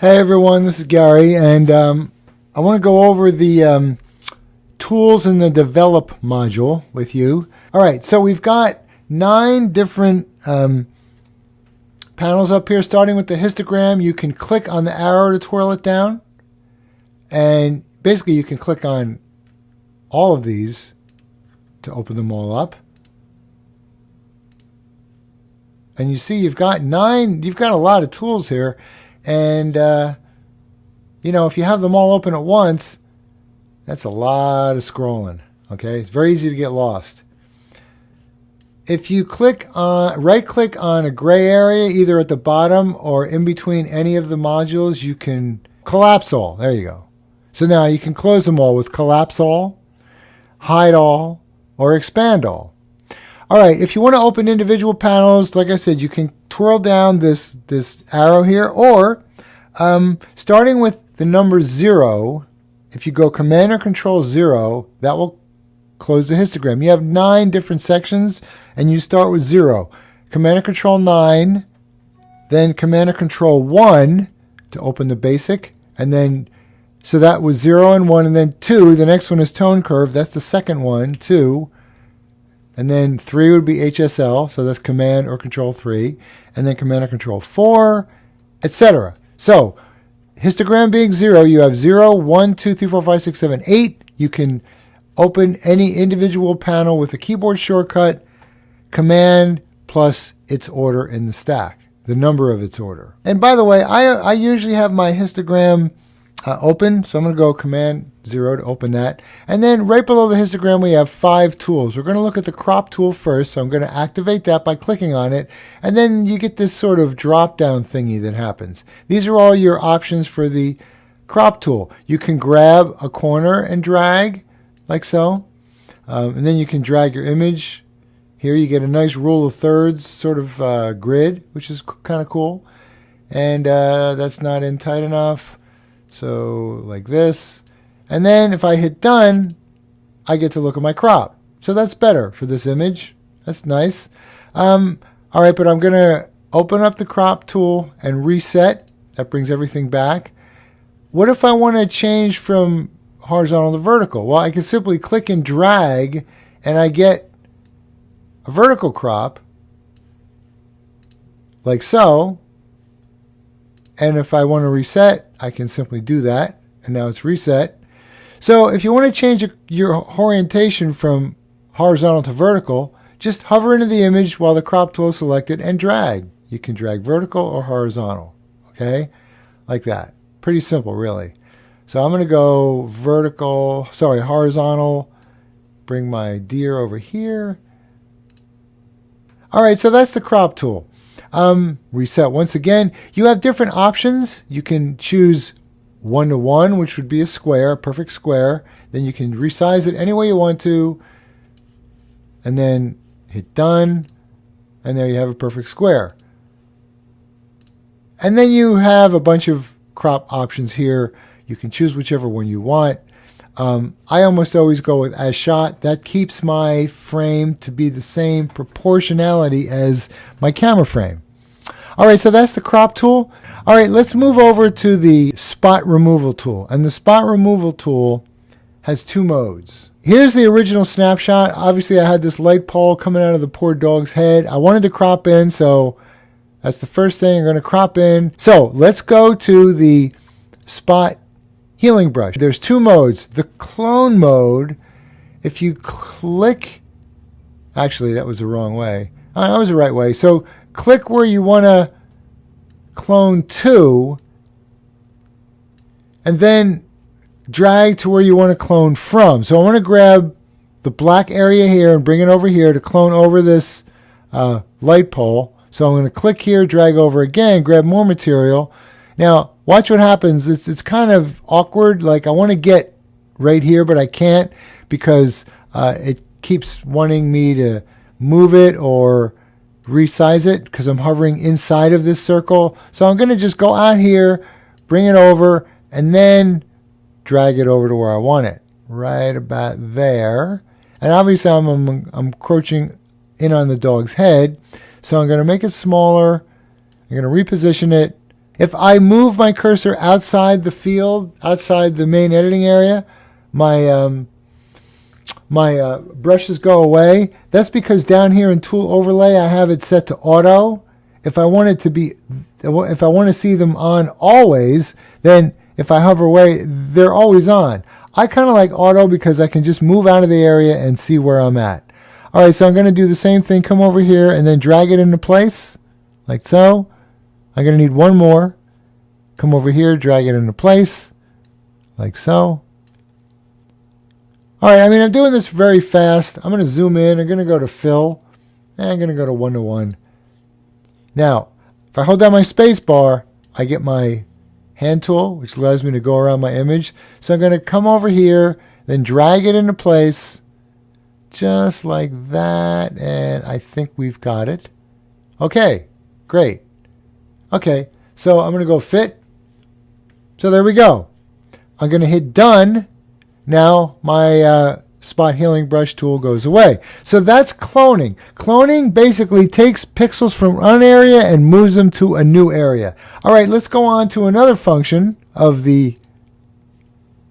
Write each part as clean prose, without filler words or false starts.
Hey everyone, this is Gary, and I want to go over the tools in the develop module with you. All right, so we've got 9 different panels up here, starting with the histogram. You can click on the arrow to twirl it down, and basically you can click on all of these to open them all up. And you see you've got a lot of tools here. And, if you have them all open at once, that's a lot of scrolling. Okay, it's very easy to get lost. If you right-click on a gray area, either at the bottom or in between any of the modules, you can collapse all. There you go. So now you can close them all with collapse all, hide all, or expand all. All right, if you want to open individual panels, like I said, you can twirl down this arrow here, or starting with the number 0, if you go Command or Control 0, that will close the histogram. You have 9 different sections, and you start with 0. Command or Control 9, then Command or Control 1 to open the basic, and then, so that was 0 and 1, and then 2, the next one is tone curve, that's the second one, 2. And then 3 would be HSL, so that's Command or Control 3. And then Command or Control 4, etc. So, histogram being 0, you have 0, 1, 2, 3, 4, 5, 6, 7, 8. You can open any individual panel with a keyboard shortcut, Command plus its order in the stack, the number of its order. And by the way, I usually have my histogram open, so I'm going to go Command 0 to open that. And then right below the histogram we have 5 tools. We're going to look at the crop tool first, so I'm going to activate that by clicking on it, and then you get this sort of drop down thingy that happens. These are all your options for the crop tool. You can grab a corner and drag like so, and then you can drag your image. Here you get a nice rule of thirds sort of grid, which is kind of cool. And that's not in tight enough. So like this. And then if I hit done, I get to look at my crop. So that's better for this image. That's nice. All right, but I'm going to open up the crop tool and reset. That brings everything back. What if I want to change from horizontal to vertical? Well, I can simply click and drag, and I get a vertical crop, like so. And if I want to reset, I can simply do that. And now it's reset. So if you want to change your orientation from horizontal to vertical, just hover into the image while the crop tool is selected and drag. You can drag vertical or horizontal. Okay? Like that. Pretty simple, really. So I'm going to go horizontal. Bring my deer over here. All right, so that's the crop tool. Reset once again. You have different options. You can choose 1 to 1, which would be a square, a perfect square. Then you can resize it any way you want to, and then hit done, and there you have a perfect square. And then you have a bunch of crop options here. You can choose whichever one you want. I almost always go with as shot. That keeps my frame to be the same proportionality as my camera frame. All right, so that's the crop tool. All right, let's move over to the spot removal tool. And the spot removal tool has 2 modes. Here's the original snapshot. Obviously, I had this light pole coming out of the poor dog's head. I wanted to crop in, so that's the first thing. I'm going to crop in. So let's go to the spot healing brush. There's 2 modes. The clone mode, if you click, actually that was the wrong way. That was the right way. So click where you want to clone to, and then drag to where you want to clone from. So I want to grab the black area here and bring it over here to clone over this light pole. So I'm going to click here, drag over again, grab more material. Now, watch what happens. It's kind of awkward. Like I want to get right here, but I can't because it keeps wanting me to move it or resize it because I'm hovering inside of this circle. So I'm going to just go out here, bring it over, and then drag it over to where I want it. Right about there. And obviously I'm encroaching in on the dog's head. So I'm going to make it smaller. I'm going to reposition it If I move my cursor outside the field, outside the main editing area, my brushes go away. That's because down here in Tool Overlay, I have it set to auto. If I want to see them on always, then if I hover away, they're always on. I kind of like auto because I can just move out of the area and see where I'm at. All right, so I'm going to do the same thing. Come over here and then drag it into place, like so. I'm going to need one more. Come over here, drag it into place, like so. All right, I mean, I'm doing this very fast. I'm going to zoom in. I'm going to go to Fill, and I'm going to go to 1:1. Now, if I hold down my space bar, I get my hand tool, which allows me to go around my image. So I'm going to come over here, then drag it into place, just like that, and I think we've got it. Okay, great. Okay, so I'm going to go Fit. So there we go. I'm going to hit Done. Now my spot healing brush tool goes away. So that's cloning. Cloning basically takes pixels from one area and moves them to a new area. All right, let's go on to another function of the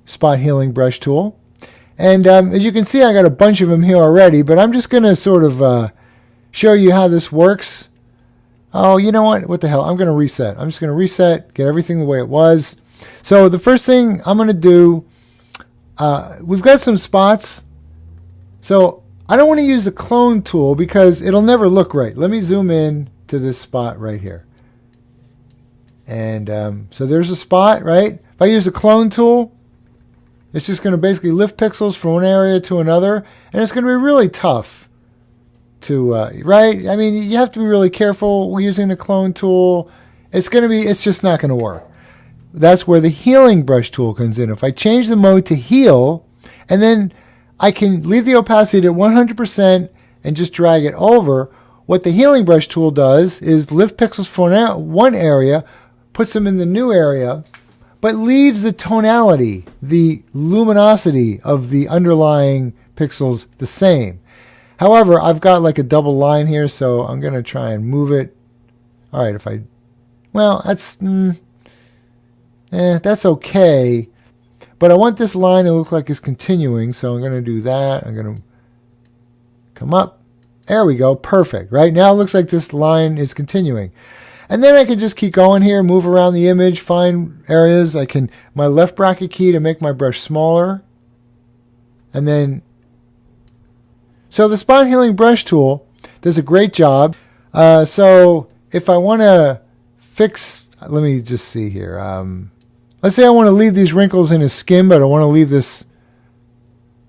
spot healing brush tool. And as you can see, I got a bunch of them here already, but I'm just going to sort of show you how this works. Oh, you know what? What the hell? I'm going to reset. I'm just going to reset, get everything the way it was. So the first thing I'm going to do, we've got some spots. So I don't want to use the clone tool because it'll never look right. Let me zoom in to this spot right here. And so there's a spot, right? If I use the clone tool, it's just going to basically lift pixels from one area to another. And it's going to be really tough to, right? I mean, you have to be really careful using the clone tool. It's just not going to work. That's where the healing brush tool comes in. If I change the mode to heal, and then I can leave the opacity at 100% and just drag it over, what the healing brush tool does is lift pixels from one area, puts them in the new area, but leaves the tonality, the luminosity of the underlying pixels the same. However, I've got like a double line here, so I'm going to try and move it. All right, well, that's okay, but I want this line to look like it's continuing, so I'm going to do that. I'm going to come up. There we go. Perfect. Right now it looks like this line is continuing. And then I can just keep going here, move around the image, find areas. My left bracket key to make my brush smaller. And then, so the spot healing brush tool does a great job. So if I want to fix, let me just see here. Let's say I want to leave these wrinkles in a skin, but I want to leave this.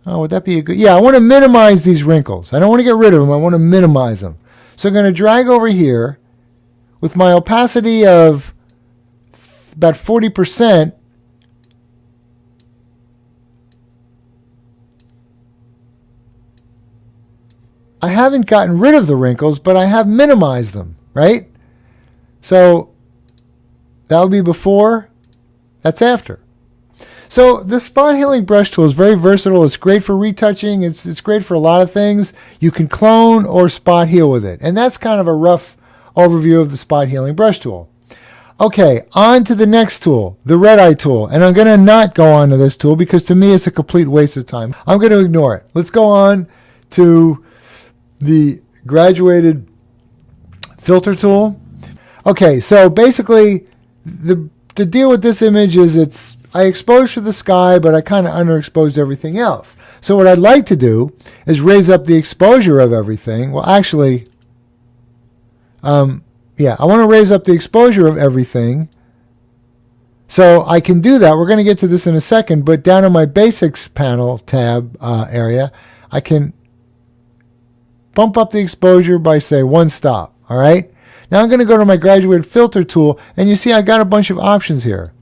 Oh, would that be a good? Yeah, I want to minimize these wrinkles. I don't want to get rid of them. I want to minimize them. So I'm going to drag over here with my opacity of about 40%. I haven't gotten rid of the wrinkles, but I have minimized them, right? So that would be before. That's after. So the spot healing brush tool is very versatile. It's great for retouching. It's great for a lot of things. You can clone or spot heal with it. And that's kind of a rough overview of the spot healing brush tool. Okay, on to the next tool, the Redeye tool. And I'm going to not go on to this tool because to me it's a complete waste of time. I'm going to ignore it. Let's go on to the graduated filter tool. Okay, so basically the deal with this image is I exposed to the sky, but I kind of underexposed everything else. So what I'd like to do is raise up the exposure of everything. Well, actually, I want to raise up the exposure of everything. So I can do that. We're going to get to this in a second, but down in my Basics panel tab area, I can bump up the exposure by, say, 1 stop. All right? Now I'm going to go to my graduated filter tool, and you see I got a bunch of options here.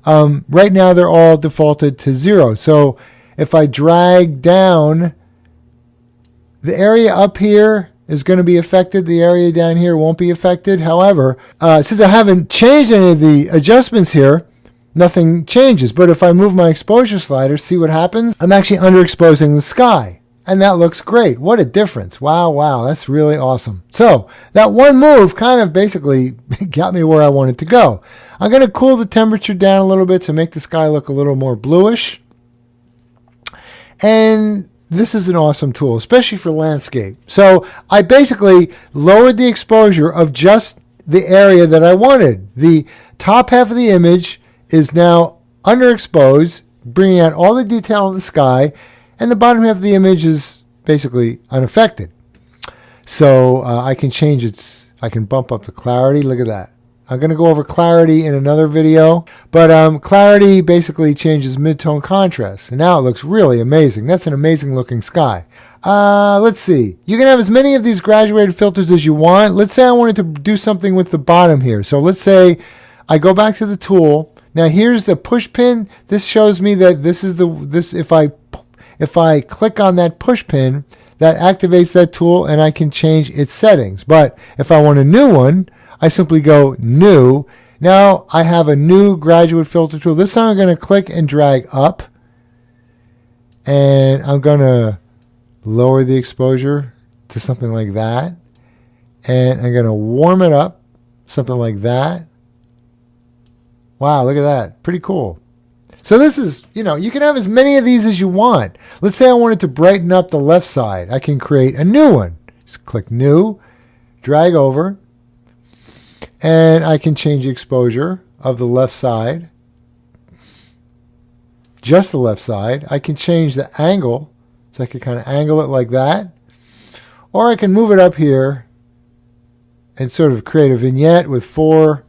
Right now they're all defaulted to 0. So if I drag down, the area up here is going to be affected. The area down here won't be affected. However, since I haven't changed any of the adjustments here, nothing changes. But if I move my exposure slider, see what happens? I'm actually underexposing the sky. And that looks great. What a difference. Wow, wow. That's really awesome. So that one move kind of basically got me where I wanted to go. I'm going to cool the temperature down a little bit to make the sky look a little more bluish. And this is an awesome tool, especially for landscape. So I basically lowered the exposure of just the area that I wanted. The top half of the image is now underexposed, bringing out all the detail of the sky, and the bottom half of the image is basically unaffected. So I can change I can bump up the clarity. Look at that. I'm going to go over clarity in another video, but clarity basically changes mid-tone contrast, and now it looks really amazing. That's an amazing looking sky. Let's see. You can have as many of these graduated filters as you want. Let's say I wanted to do something with the bottom here. So let's say I go back to the tool. Now here's the push pin. This shows me that if I click on that push pin, that activates that tool and I can change its settings. But if I want a new one, I simply go new. Now I have a new graduate filter tool. This time I'm going to click and drag up, and I'm going to lower the exposure to something like that, and I'm going to warm it up, something like that. Wow, look at that. Pretty cool. So this is, you can have as many of these as you want. Let's say I wanted to brighten up the left side. I can create a new one. Just click new, drag over, and I can change the exposure of the left side, just the left side. I can change the angle, so I can kind of angle it like that. Or I can move it up here and sort of create a vignette with 4,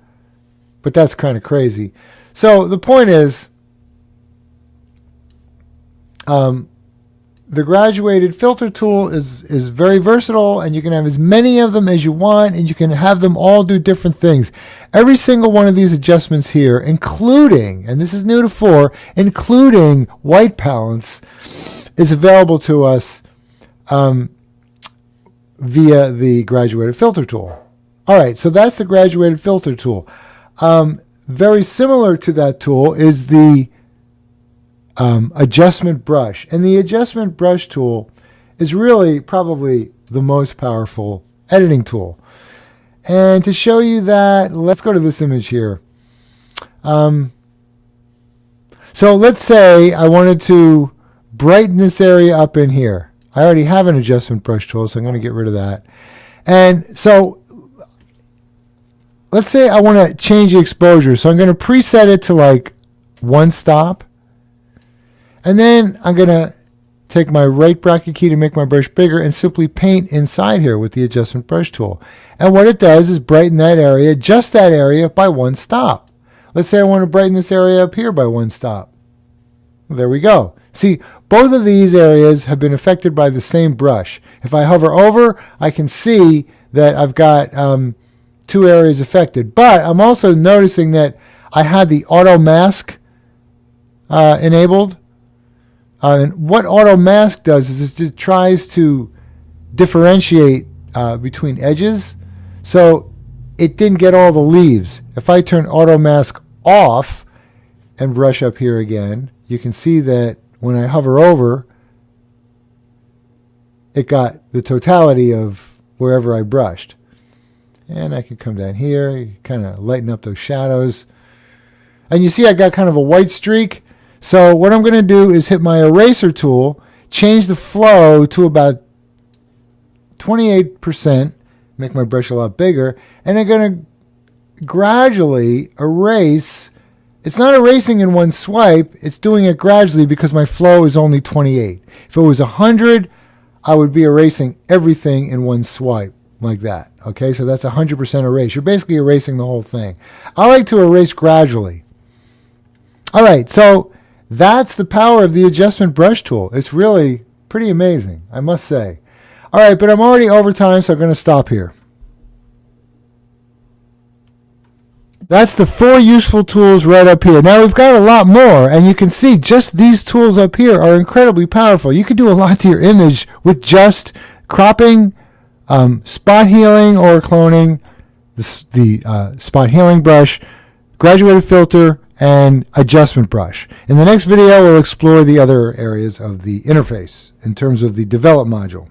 but that's kind of crazy. So the point is, the graduated filter tool is very versatile, and you can have as many of them as you want, and you can have them all do different things. Every single one of these adjustments here, including, and this is new to 4, including white balance, is available to us via the graduated filter tool. All right, so that's the graduated filter tool. Very similar to that tool is the adjustment brush. And the adjustment brush tool is really probably the most powerful editing tool. And to show you that, let's go to this image here. So let's say I wanted to brighten this area up in here. I already have an adjustment brush tool, so I'm going to get rid of that. And so let's say I want to change the exposure. So I'm going to preset it to like 1 stop. And then I'm going to take my right bracket key to make my brush bigger and simply paint inside here with the adjustment brush tool. And what it does is brighten that area, just that area, by 1 stop. Let's say I want to brighten this area up here by 1 stop. Well, there we go. See, both of these areas have been affected by the same brush. If I hover over, I can see that I've got 2 areas affected. But I'm also noticing that I had the auto mask enabled. And what auto mask does is it tries to differentiate between edges, so it didn't get all the leaves. If I turn auto mask off and brush up here again, you can see that when I hover over, it got the totality of wherever I brushed. And I can come down here, kind of lighten up those shadows. And you see I got kind of a white streak. So what I'm going to do is hit my eraser tool, change the flow to about 28%, make my brush a lot bigger, and I'm going to gradually erase. It's not erasing in one swipe, it's doing it gradually because my flow is only 28. If it was 100, I would be erasing everything in one swipe like that. Okay, so that's 100% erase. You're basically erasing the whole thing. I like to erase gradually. All right, so that's the power of the adjustment brush tool. It's really pretty amazing, I must say. All right, but I'm already over time, so I'm going to stop here. That's the 4 useful tools right up here. Now we've got a lot more, and you can see just these tools up here are incredibly powerful. You can do a lot to your image with just cropping, spot healing or cloning, the spot healing brush, graduated filter, and adjustment brush. In the next video, we'll explore the other areas of the interface in terms of the develop module.